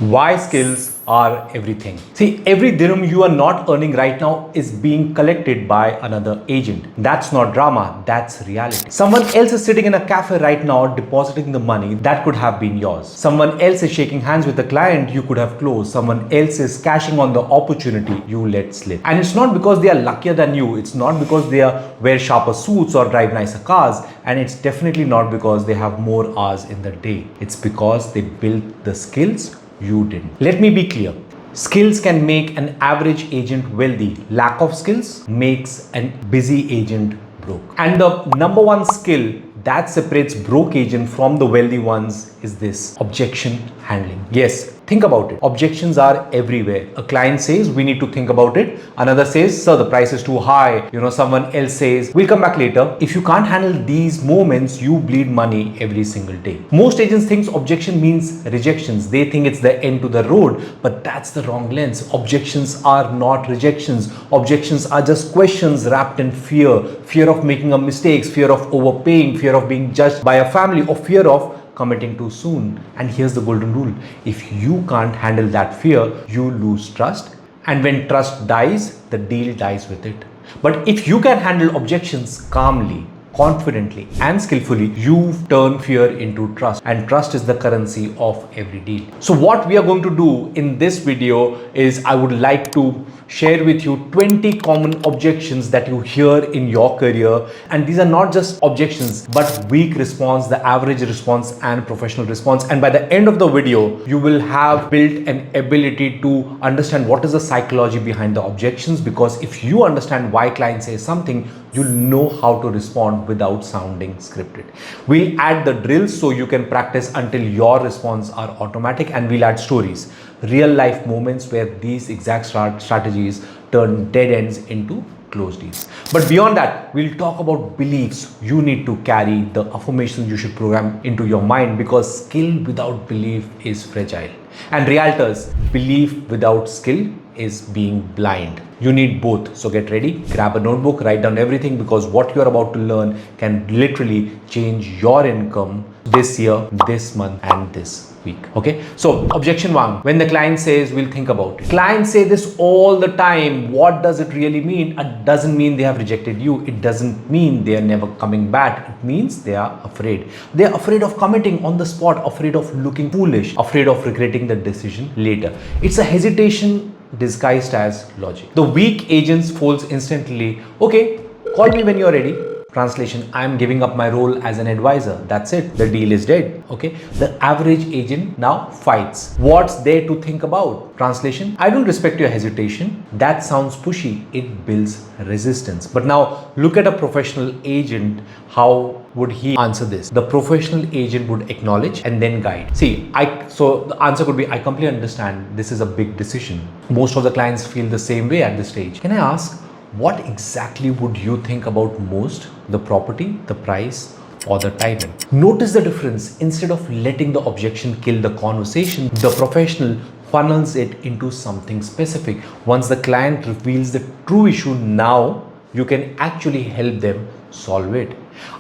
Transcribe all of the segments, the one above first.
Why skills are everything. See, every dirham you are not earning right now is being collected by another agent. That's not drama, that's reality. Someone else is sitting in a cafe right now depositing the money that could have been yours. Someone else is shaking hands with a client you could have closed. Someone else is cashing on the opportunity you let slip. And it's not because they are luckier than you, it's not because they wear sharper suits or drive nicer cars, and it's definitely not because they have more hours in the day. It's because they built the skills you didn't. Let me be clear. Skills can make an average agent wealthy. Lack of skills makes a busy agent broke. And the number one skill that separates broke agent from the wealthy ones is this: objection handling. Yes, think about it. Objections are everywhere. A client says we need to think about it. Another says, sir, the price is too high. Someone else says we'll come back later. If you can't handle these moments, you bleed money every single day. Most agents think objection means rejections. They think it's the end to the road, but that's the wrong lens. Objections are not rejections. Objections are just questions wrapped in fear. Fear of making a mistake, fear of overpaying, fear of being judged by a family, or fear of committing too soon. And here's the golden rule: if you can't handle that fear, you lose trust. And when trust dies, the deal dies with it. But if you can handle objections calmly, confidently, and skillfully, you turn fear into trust. And trust is the currency of every deal. So what we are going to do in this video is I would like to share with you 20 common objections that you hear in your career. And these are not just objections, but weak response, the average response, and professional response. And by the end of the video, you will have built an ability to understand what is the psychology behind the objections. Because if you understand why clients say something, you'll know how to respond without sounding scripted. We'll add the drills so you can practice until your response are automatic, and we'll add stories, real life moments where these exact strategies turn dead ends into closed deals. But beyond that, we'll talk about beliefs you need to carry, the affirmations you should program into your mind, because skill without belief is fragile. And realtors, belief without skill is being blind. You need both. So get ready, grab a notebook, write down everything, because what you're about to learn can literally change your income this year, this month, and this week. Okay, so objection one: when the client says we'll think about it. Clients say this all the time. What does it really mean? It doesn't mean they have rejected you. It doesn't mean they are never coming back. It means they are afraid. They are afraid of committing on the spot, afraid of looking foolish, afraid of regretting the decision later. It's a hesitation disguised as logic. The weak agents folds instantly. Okay, call me when you're ready. Translation: I'm giving up my role as an advisor. That's it. The deal is dead. Okay. The average agent now fights. What's there to think about? Translation: I don't respect your hesitation. That sounds pushy. It builds resistance. But now look at a professional agent. How would he answer this? The professional agent would acknowledge and then guide. So the answer could be, I completely understand. This is a big decision. Most of the clients feel the same way at this stage. Can I ask, what exactly would you think about most? The property, the price, or the timing? Notice the difference. Instead of letting the objection kill the conversation, the professional funnels it into something specific. Once the client reveals the true issue, now you can actually help them solve it.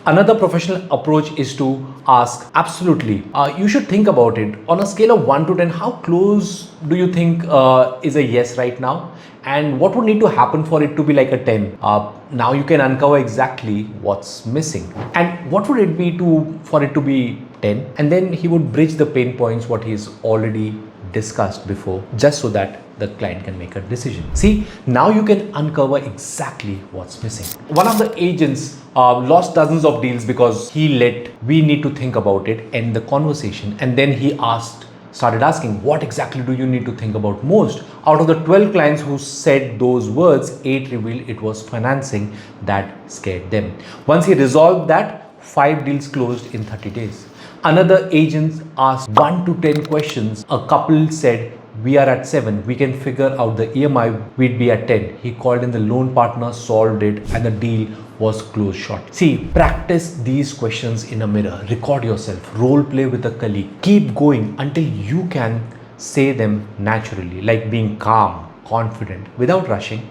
Another professional approach is to ask, absolutely, you should think about it. On a scale of 1 to 10, how close do you think is a yes right now? And what would need to happen for it to be like a 10? Now you can uncover exactly what's missing. And what would it be for it to be 10? And then he would bridge the pain points, what he's already discussed before, just so that the client can make a decision. See, now you can uncover exactly what's missing. One of the agents lost dozens of deals because he let "we need to think about it" end the conversation. And then he started asking, what exactly do you need to think about most? Out of the 12 clients who said those words, 8 revealed it was financing that scared them. Once he resolved that, 5 deals closed in 30 days. Another agent asked 1 to 10 questions. A couple said, we are at 7, we can figure out the EMI, we'd be at 10. He called in the loan partner, solved it, and the deal was closed short. See, practice these questions in a mirror, record yourself, role play with a colleague. Keep going until you can say them naturally, like being calm, confident, without rushing.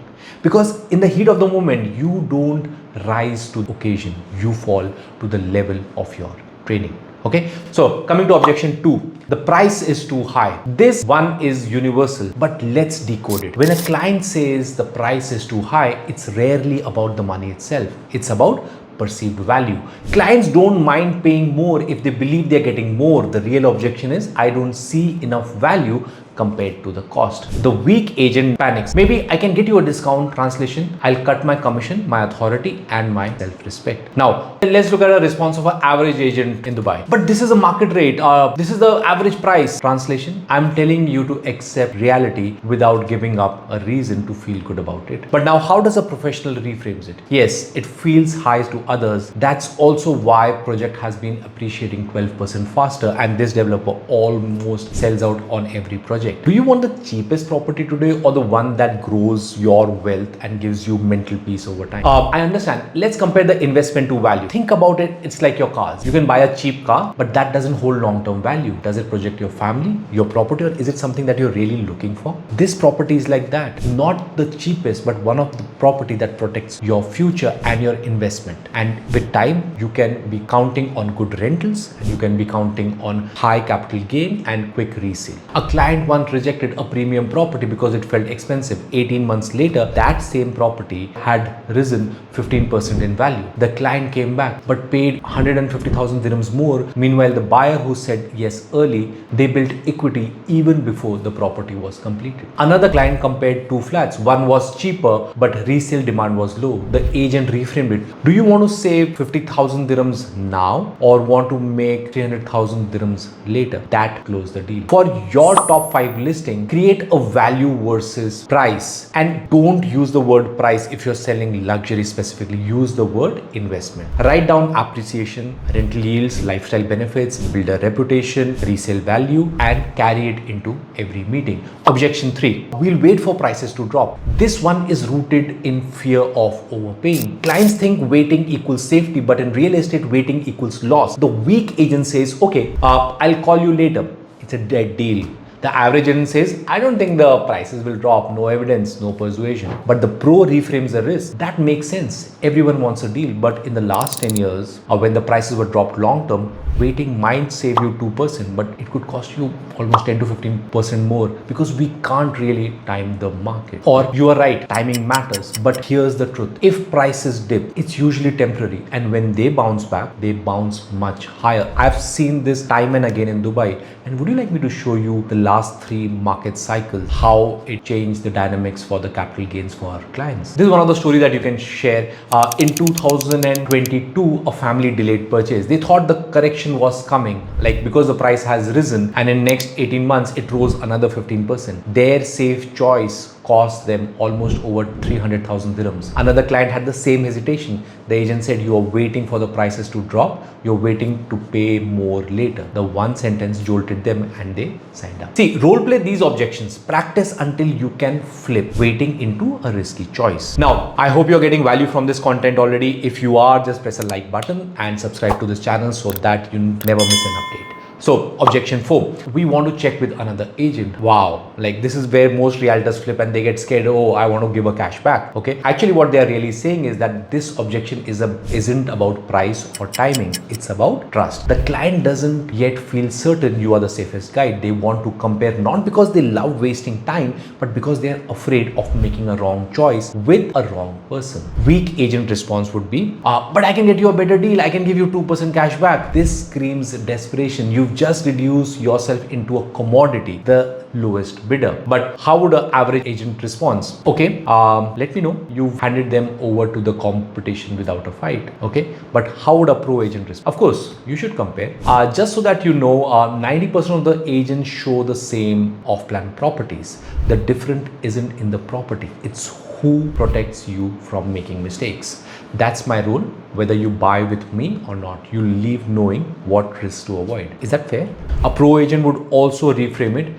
Because in the heat of the moment, you don't rise to the occasion, you fall to the level of your training. Okay, so coming to objection 2, the price is too high. This one is universal, but let's decode it. When a client says the price is too high, it's rarely about the money itself. It's about perceived value. Clients don't mind paying more if they believe they're getting more. The real objection is, I don't see enough value compared to the cost. The weak agent panics. Maybe I can get you a discount. Translation, I'll cut my commission, my authority, and my self-respect. Now, let's look at a response of an average agent in Dubai. But this is a market rate. This is the average price. Translation, I'm telling you to accept reality without giving up a reason to feel good about it. But now, how does a professional reframes it? Yes, it feels high to others. That's also why project has been appreciating 12% faster, and this developer almost sells out on every project. Do you want the cheapest property today or the one that grows your wealth and gives you mental peace over time? I understand. Let's compare the investment to value. Think about it. It's like your cars. You can buy a cheap car, but that doesn't hold long-term value. Does it project your family, your property, or is it something that you're really looking for? This property is like that. Not the cheapest, but one of the property that protects your future and your investment. And with time, you can be counting on good rentals, and you can be counting on high capital gain and quick resale. A client once rejected a premium property because it felt expensive. 18 months later, that same property had risen 15% in value. The client came back but paid 150,000 dirhams more. Meanwhile, the buyer who said yes early, they built equity even before the property was completed. Another client compared two flats. One was cheaper, but resale demand was low. The agent reframed it. Do you want to save 50,000 dirhams now or want to make 300,000 dirhams later? That closed the deal. For your top 5 listing, create a value versus price, and don't use the word price if you're selling luxury specifically. Use the word investment. Write down appreciation, rental yields, lifestyle benefits, build a reputation, resale value, and carry it into every meeting. Objection 3, we'll wait for prices to drop. This one is rooted in fear of overpaying. Clients think waiting equals safety, but in real estate, waiting equals loss. The weak agent says, okay, I'll call you later. It's a dead deal. The average agent says, I don't think the prices will drop. No evidence, no persuasion. But the pro reframes the risk. That makes sense. Everyone wants a deal. But in the last 10 years, or when the prices were dropped long term, waiting might save you 2%, but it could cost you almost 10 to 15% more because we can't really time the market. Or you are right, timing matters. But here's the truth. If prices dip, it's usually temporary. And when they bounce back, they bounce much higher. I've seen this time and again in Dubai. And would you like me to show you the last 3 market cycles, how it changed the dynamics for the capital gains for our clients? This is one of the stories that you can share. In 2022, a family delayed purchase. They thought the correction was coming, like because the price has risen, and in next 18 months, it rose another 15%. Their safe choice cost them almost over 300,000 dirhams. Another client had the same hesitation. The agent said, you are waiting for the prices to drop. You're waiting to pay more later. The one sentence jolted them and they signed up. See, role play these objections. Practice until you can flip waiting into a risky choice. Now, I hope you're getting value from this content already. If you are, just press a like button and subscribe to this channel so that you never miss an update. So, objection 4, we want to check with another agent. Wow, like this is where most realtors flip and they get scared. Oh, I want to give a cash back. Okay, actually what they are really saying is that this objection isn't about price or timing. It's about trust. The client doesn't yet feel certain you are the safest guide. They want to compare, not because they love wasting time, but because they are afraid of making a wrong choice with a wrong person. Weak agent response would be, but I can get you a better deal. I can give you 2% cash back. This screams desperation. You've just reduced yourself into a commodity, the lowest bidder. But how would an average agent respond? Okay, let me know. You've handed them over to the competition without a fight. Okay, but how would a pro agent respond? Of course, you should compare. Just so that you know, 90% of the agents show the same off-plan properties. The difference isn't in the property. It's who protects you from making mistakes. That's my rule. Whether you buy with me or not, you leave knowing what risks to avoid. Is that fair? A pro agent would also reframe it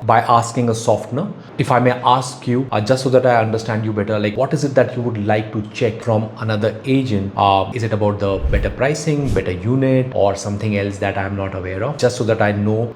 by asking a softener. If I may ask you, just so that I understand you better, like what is it that you would like to check from another agent? Is it about the better pricing, better unit, or something else that I'm not aware of? Just so that I know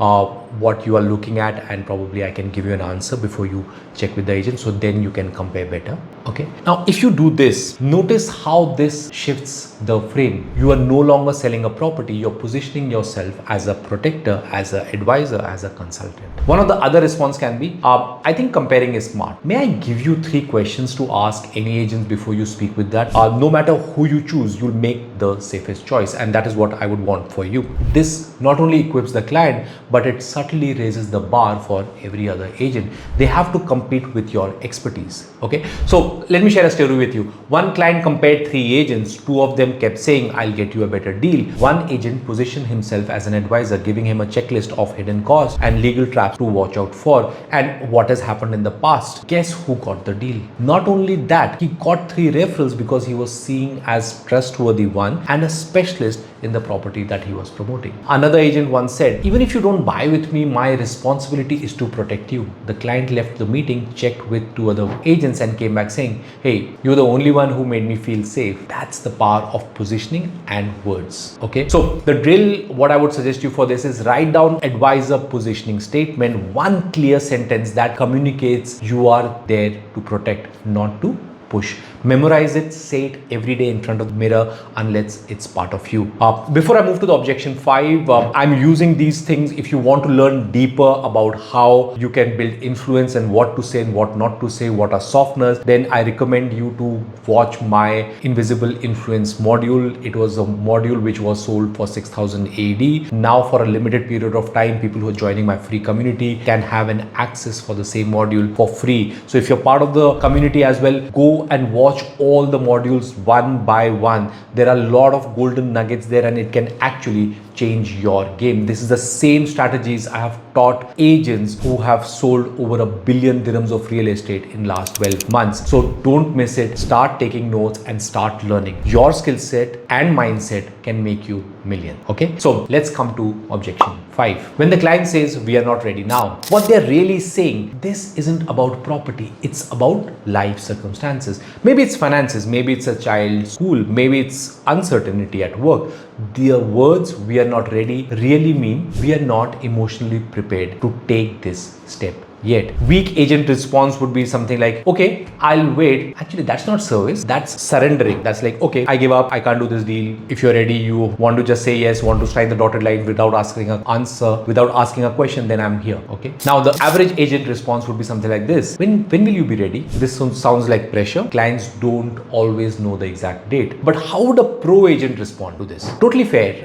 what you are looking at, and probably I can give you an answer before you check with the agent, so then you can compare better. Okay. Now, if you do this, notice how this shifts the frame. You are no longer selling a property, you're positioning yourself as a protector, as an advisor, as a consultant. One of the other response can be, I think comparing is smart. May I give you 3 questions to ask any agent before you speak with that? No matter who you choose, you'll make the safest choice, and that is what I would want for you. This not only equips the client, but it subtly raises the bar for every other agent. They have to compete with your expertise. Okay, so let me share a story with you. One client compared 3 agents. 2 of them kept saying, I'll get you a better deal. One agent positioned himself as an advisor, giving him a checklist of hidden costs and legal traps to watch out for. And what has happened in the past? Guess who got the deal? Not only that, he got 3 referrals because he was seen as trustworthy one and a specialist in the property that he was promoting. Another agent once said, even if you don't buy with me, my responsibility is to protect you. The client left the meeting, checked with 2 other agents and came back saying, hey, you're the only one who made me feel safe. That's the power of positioning and words. Okay, so the drill, what I would suggest you for this is write down advisor positioning statement, one clear sentence that communicates you are there to protect, not to push. Memorize it, say it every day in front of the mirror unless it's part of you. Before I move to the objection 5, I'm using these things. If you want to learn deeper about how you can build influence and what to say and what not to say, what are softeners, then I recommend you to watch my Invisible Influence module. It was a module which was sold for 6,000 AD. Now for a limited period of time, people who are joining my free community can have an access for the same module for free. So if you're part of the community as well, go and watch all the modules one by one. There are a lot of golden nuggets there and it can actually change your game. This is the same strategies I have taught agents who have sold over $1 billion dirhams of real estate in last 12 months. So don't miss it. Start taking notes and start learning. Your skill set and mindset can make you million. Okay, so let's come to objection 5. When the client says we are not ready now, what they're really saying, this isn't about property, it's about life circumstances. Maybe it's finances, maybe it's a child's school, maybe it's uncertainty at work. Their words, we are not ready, really mean we are not emotionally prepared to take this step yet. Weak agent response would be something like, okay, I'll wait. Actually, that's not service, that's surrendering. That's like, okay, I give up, I can't do this deal. If you're ready, you want to just say yes, want to sign the dotted line without asking an answer, without asking a question, then I'm here. Okay. Now the average agent response would be something like this. When will you be ready? This sounds like pressure. Clients don't always know the exact date. But how would a pro agent respond to this? Totally fair.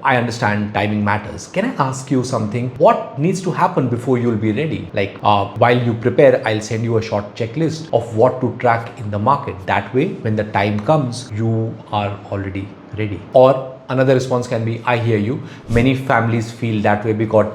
I understand timing matters. Can I ask you something? What needs to happen before you'll be ready? Like while you prepare, I'll send you a short checklist of what to track in the market. That way, when the time comes, you are already ready. Or another response can be, I hear you. Many families feel that way before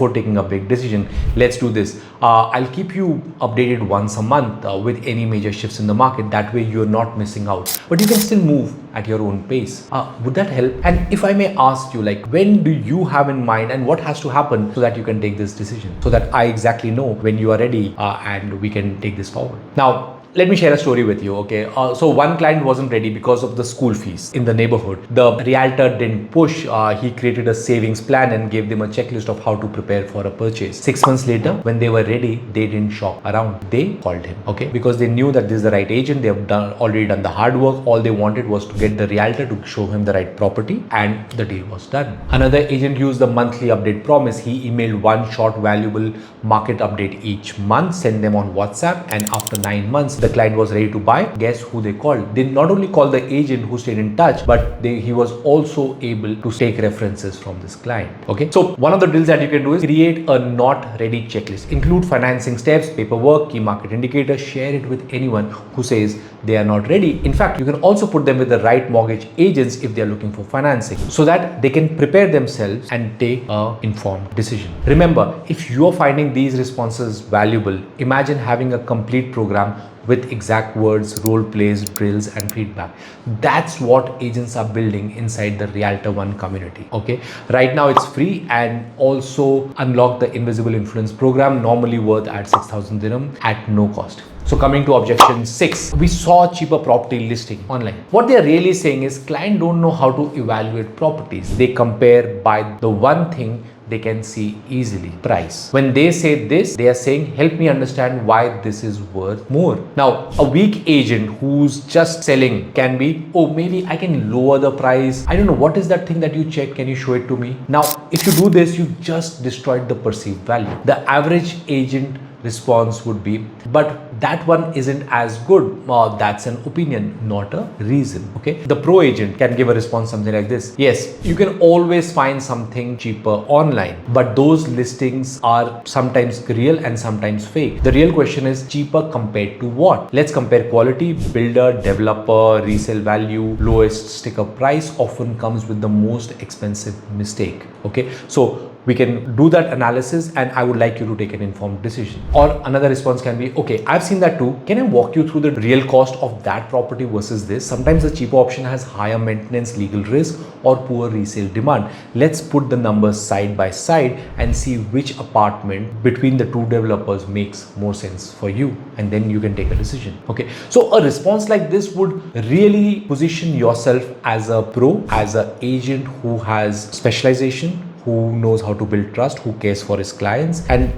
taking a big decision. Let's do this. I'll keep you updated once a month with any major shifts in the market. That way you're not missing out, but you can still move at your own pace. Would that help? And if I may ask you, like, when do you have in mind and what has to happen so that you can take this decision, so that I exactly know when you are ready and we can take this forward. Now, let me share a story with you, okay? So one client wasn't ready because of the school fees in the neighborhood. The realtor didn't push. He created a savings plan and gave them a checklist of how to prepare for a purchase. 6 months later, when they were ready, they didn't shop around. They called him, okay? Because they knew that this is the right agent. They have already done the hard work. All they wanted was to get the realtor to show him the right property, and the deal was done. Another agent used the monthly update promise. He emailed one short valuable market update each month, sent them on WhatsApp, and after 9 months, the client was ready to buy. Guess who they called? They not only called the agent who stayed in touch, but he was also able to take references from this client. Okay, so one of the drills that you can do is create a not ready checklist. Include financing steps, paperwork, key market indicators. Share it with anyone who says they are not ready. In fact, you can also put them with the right mortgage agents if they are looking for financing, so that they can prepare themselves and take an informed decision. Remember, if you are finding these responses valuable, imagine having a complete program with exact words, role plays, drills, and feedback. That's what agents are building inside the Realtor One community. Okay, right now it's free, and also unlock the Invisible Influence program, normally worth at 6,000 dirham at no cost. So coming to objection 6, we saw cheaper property listing online. What they are really saying is clients don't know how to evaluate properties. They compare by the one thing they can see easily. Price. When they say this, they are saying, help me understand why this is worth more. Now, a weak agent who's just selling can be, oh, maybe I can lower the price. I don't know, what is that thing that you check? Can you show it to me? Now, if you do this, you just destroyed the perceived value. The average agent response would be, but that one isn't as good. That's an opinion, not a reason. Okay. The pro agent can give a response something like this. Yes, you can always find something cheaper online, but those listings are sometimes real and sometimes fake. The real question is cheaper compared to what? Let's compare quality. Builder, developer, resale value, lowest sticker price often comes with the most expensive mistake. Okay. So we can do that analysis, and I would like you to take an informed decision. Or another response can be, okay, I've seen that too. Can I walk you through the real cost of that property versus this? Sometimes the cheaper option has higher maintenance, legal risk, or poor resale demand. Let's put the numbers side by side and see which apartment between the two developers makes more sense for you, and then you can take a decision. Okay, so a response like this would really position yourself as a pro, as an agent who has specialization, who knows how to build trust, who cares for his clients, and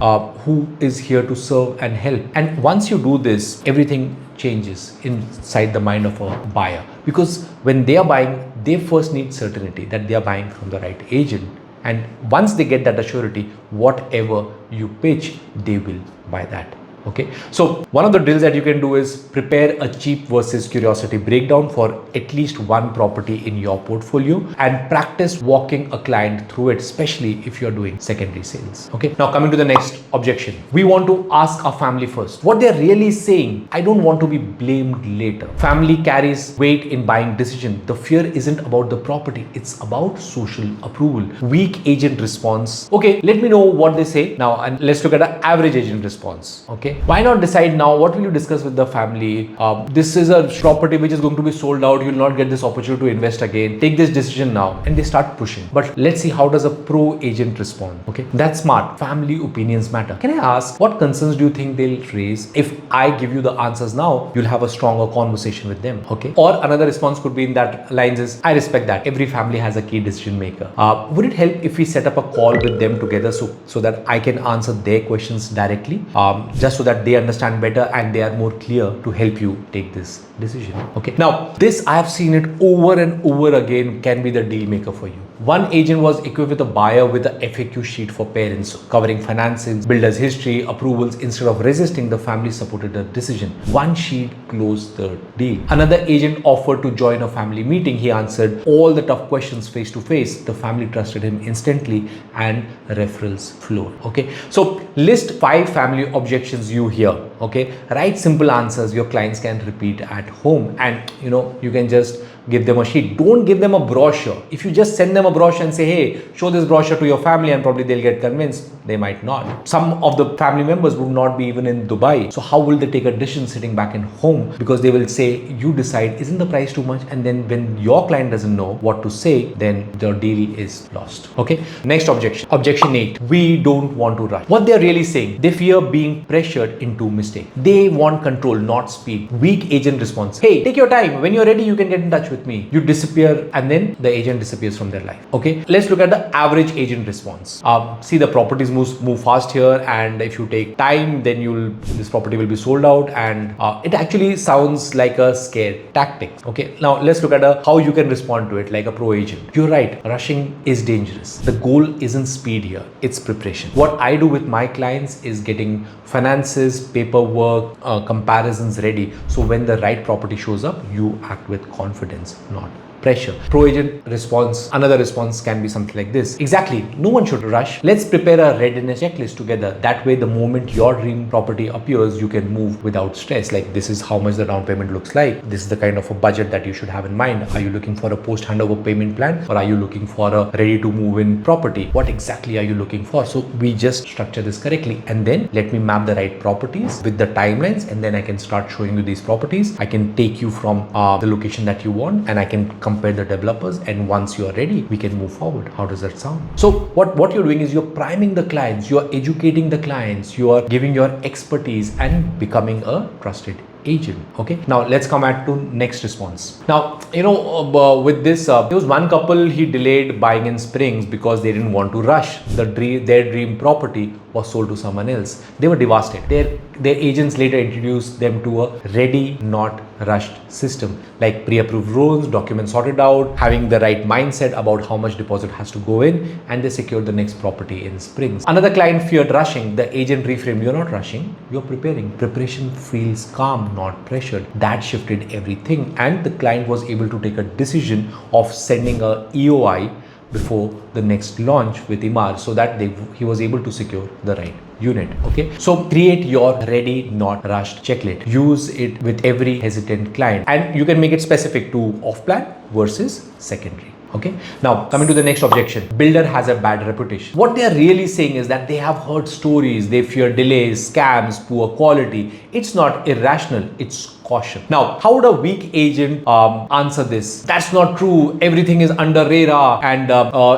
who is here to serve and help. And once you do this, everything changes inside the mind of a buyer, because when they are buying, they first need certainty that they are buying from the right agent. And once they get that assurity, whatever you pitch, they will buy that. Okay, so one of the drills that you can do is prepare a cheap versus curiosity breakdown for at least one property in your portfolio and practice walking a client through it, especially if you're doing secondary sales. Okay, now coming to the next objection, we want to ask our family first what they're really saying. I don't want to be blamed later. Family carries weight in buying decision. The fear isn't about the property, it's about social approval. Weak agent response. Okay, let me know what they say now, and let's look at an average agent response. Okay, why not decide now? What will you discuss with the family? This is a property which is going to be sold out. You will not get this opportunity to invest again. Take this decision now. And they start pushing. But let's see, how does a pro agent respond? Okay, that's smart. Family opinions matter. Can I ask, what concerns do you think they'll raise? If I give you the answers now, you'll have a stronger conversation with them. Okay, or another response could be in that lines is, I respect that every family has a key decision maker. Would it help if we set up a call with them together so that I can answer their questions directly, just so that they understand better and they are more clear to help you take this decision. Okay, now this I have seen it over and over again, can be the deal maker for you. One agent was equipped with a buyer with a FAQ sheet for parents covering finances, builder's history, approvals. Instead of resisting, the family supported the decision. One sheet closed the deal. Another agent offered to join a family meeting. He answered all the tough questions face to face. The family trusted him instantly and referrals flowed. Okay, so list 5 family objections you hear. Okay, write simple answers your clients can repeat at home, and you can just give them a sheet. Don't give them a brochure. If you just send them a brochure and say, hey, show this brochure to your family, and probably they'll get convinced, they might not. Some of the family members would not be even in Dubai. So how will they take a decision sitting back in home? Because they will say, you decide, isn't the price too much? And then when your client doesn't know what to say, then the deal is lost. Okay. Next objection. Objection 8. We don't want to rush. What they're really saying, they fear being pressured into mistake. They want control, not speed. Weak agent response. Hey, take your time. When you're ready, you can get in touch with me. You disappear, and then the agent disappears from their life. Okay. Let's look at the average agent response. See, the properties move fast here, and if you take time, then this property will be sold out, and it actually sounds like a scare tactic. Okay, now let's look at how you can respond to it like a pro agent. You're right, rushing is dangerous. The goal isn't speed here, it's preparation. What I do with my clients is getting finances, paperwork, comparisons ready, so when the right property shows up, you act with confidence, not pressure. Pro agent response, another response can be something like this. Exactly, no one should rush. Let's prepare a readiness checklist together. That way, the moment your dream property appears, you can move without stress. Like, this is how much the down payment looks like. This is the kind of a budget that you should have in mind. Are you looking for a post handover payment plan, or are you looking for a ready to move in property? What exactly are you looking for? So we just structure this correctly, and then let me map the right properties with the timelines, and then I can start showing you these properties. I can take you from the location that you want, and I can compare the developers, and once you are ready, we can move forward. How does that sound? So what you're doing is you're priming the clients, you're educating the clients, you are giving your expertise and becoming a trusted agent. Okay, now let's come at to next response. Now, with this, there was one couple, he delayed buying in Springs because they didn't want to rush. Their dream property was sold to someone else. They were devastated. Their agents later introduced them to a ready, not rushed system, like pre-approved loans, documents sorted out, having the right mindset about how much deposit has to go in, and they secured the next property in Springs. Another client feared rushing. The agent reframed, you're not rushing, you're preparing. Preparation feels calm, not pressured. That shifted everything, and the client was able to take a decision of sending a EOI before the next launch with Imar, so that he was able to secure the right unit. Okay, so create your ready, not rushed checklist. Use it with every hesitant client, and you can make it specific to off-plan versus secondary. Okay, now coming to the next objection, builder has a bad reputation. What they are really saying is that they have heard stories, they fear delays, scams, poor quality. It's not irrational, it's caution. Now, how would a weak agent answer this? That's not true. Everything is under radar, and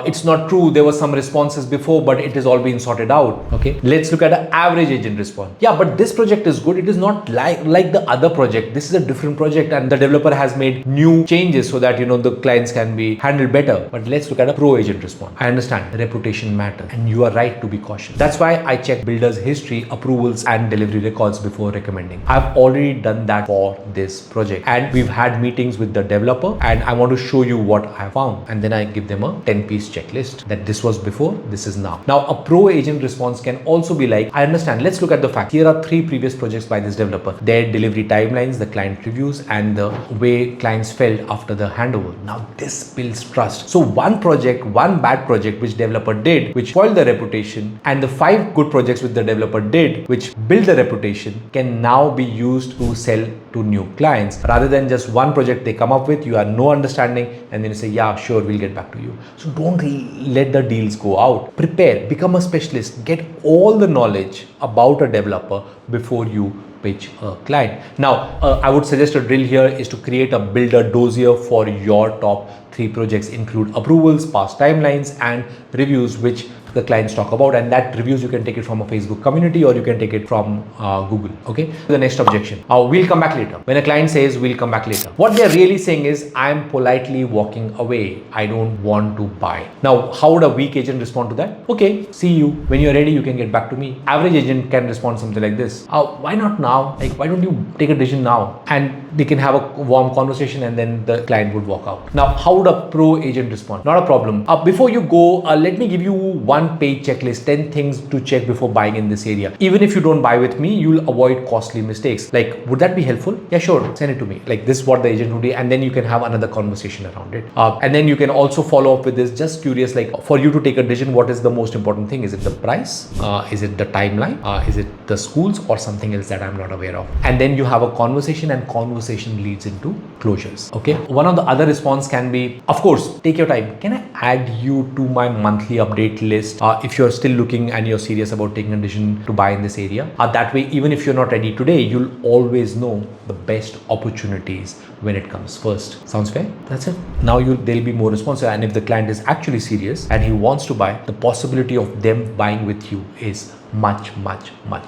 it's not true. There were some responses before, but it has all been sorted out. Okay, let's look at an average agent response. Yeah, but this project is good. It is not like the other project. This is a different project, and the developer has made new changes so that the clients can be handled better. But let's look at a pro agent response. I understand reputation matters, and you are right to be cautious. That's why I check builder's history, approvals, and delivery records before recommending. I've already done that for this project, and we've had meetings with the developer, and I want to show you what I found, and then I give them a 10-piece checklist that this was before, this is now. Now, a pro agent response can also be like, I understand, let's look at the facts. Here are 3 previous projects by this developer, their delivery timelines, the client reviews, and the way clients felt after the handover. Now, this builds trust. So one bad project which developer did, which spoiled the reputation, and the 5 good projects which the developer did, which build the reputation, can now be used to sell to new clients, rather than just one project they come up with, you have no understanding, and then you say, yeah, sure, we'll get back to you. So don't let the deals go out. Prepare, become a specialist, get all the knowledge about a developer before you pitch a client. Now, I would suggest a drill here is to create a builder dossier for your top 3 projects. Include approvals, past timelines, and reviews which the clients talk about, and that reviews you can take it from a Facebook community, or you can take it from Google. Okay, the next objection, we'll come back later. When a client says we'll come back later, what they're really saying is, I'm politely walking away, I don't want to buy. Now, how would a weak agent respond to that? Okay, see you when you're ready, you can get back to me. Average agent can respond something like this, why not now? Like, why don't you take a decision now? And they can have a warm conversation, and then the client would walk out. Now, how would a pro agent respond? Not a problem. Before you go, let me give you one-page checklist, 10 things to check before buying in this area. Even if you don't buy with me, you'll avoid costly mistakes. Like, would that be helpful? Yeah, sure. Send it to me. Like, this is what the agent would do, and then you can have another conversation around it. And then you can also follow up with this. Just curious, like, for you to take a decision, what is the most important thing? Is it the price? Is it the timeline? Is it the schools, or something else that I'm not aware of? And then you have a conversation, and conversation leads into closures. Okay. One of the other response can be, of course, take your time. Can I add you to my monthly update list if you're still looking and you're serious about taking a decision to buy in this area? That way, even if you're not ready today, you'll always know the best opportunities when it comes first. Sounds fair? That's it. Now they'll be more responsive, and if the client is actually serious and he wants to buy, the possibility of them buying with you is much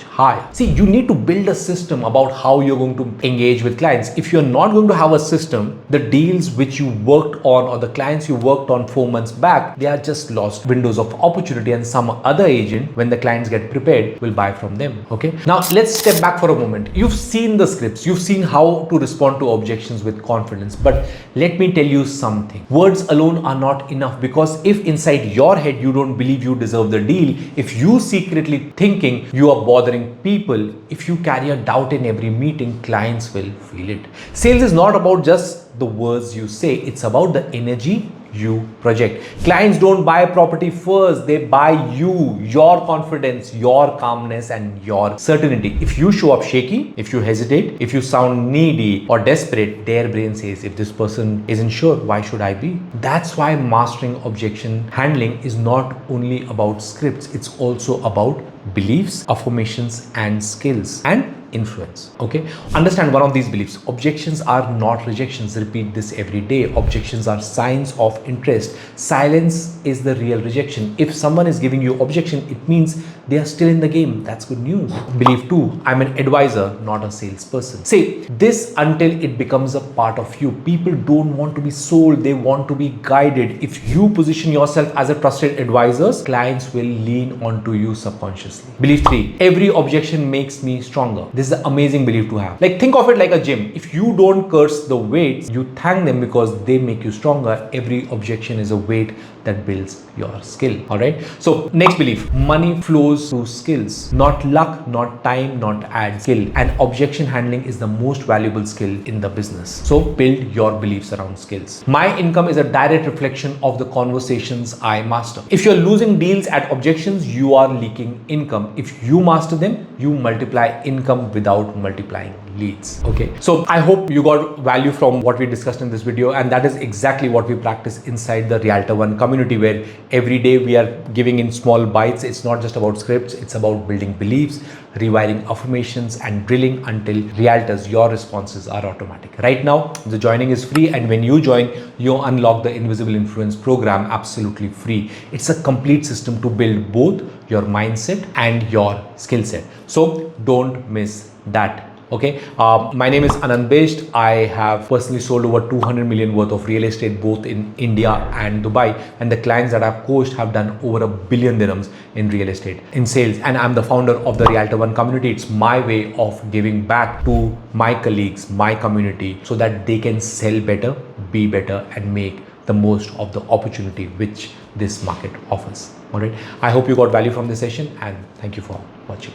higher. See, you need to build a system about how you're going to engage with clients. If you're not going to have a system, the deals which you worked on, or the clients you worked on 4 months back, they are just lost windows of opportunity, and some other agent, when the clients get prepared, will buy from them. Okay. Now let's step back for a moment. You've seen the scripts, you've seen how to respond to objections with confidence, but let me tell you something. Words alone are not enough, because if inside your head you don't believe you deserve the deal, if you secretly thinking you are bothering people, if you carry a doubt in every meeting, clients will feel it. Sales is not about just the words you say, it's about the energy you project. Clients don't buy property first, they buy you, your confidence, your calmness, and your certainty. If you show up shaky, if you hesitate, if you sound needy or desperate, their brain says, if this person isn't sure, why should I be? That's why mastering objection handling is not only about scripts, it's also about beliefs, affirmations, and skills. And influence. Okay, understand one of these beliefs: objections are not rejections. Repeat this every day. Objections are signs of interest. Silence is the real rejection. If someone is giving you objection, it means they are still in the game. That's good news. Belief 2: I'm an advisor, not a salesperson. Say this until it becomes a part of you. People don't want to be sold, they want to be guided. If you position yourself as a trusted advisor, clients will lean onto you subconsciously. Belief 3: every objection makes me stronger. This is an amazing belief to have. Like, think of it like a gym. If you don't curse the weights, you thank them because they make you stronger. Every objection is a weight that builds your skill. All right. So next belief: money flows through skills, not luck, not time, not ad. Skill. And objection handling is the most valuable skill in the business. So build your beliefs around skills. My income is a direct reflection of the conversations I master. If you're losing deals at objections, you are leaking income. If you master them, you multiply income without multiplying leads. Okay, so I hope you got value from what we discussed in this video, and that is exactly what we practice inside the Realtor One community, where every day we are giving in small bites. It's not just about scripts, it's about building beliefs, rewiring affirmations, and drilling until realtors, your responses are automatic. Right now the joining is free, and when you join, you unlock the Invisible Influence program absolutely free. It's a complete system to build both your mindset and your skill set, so don't miss that. Okay, my name is Aanant Bisht. I have personally sold over 200 million worth of real estate both in India and Dubai, and the clients that I've coached have done over $1 billion dirhams in real estate in sales. And I'm the founder of the Realtor One community. It's my way of giving back to my colleagues, my community, so that they can sell better, be better, and make the most of the opportunity which this market offers. All right, I hope you got value from this session, and thank you for watching.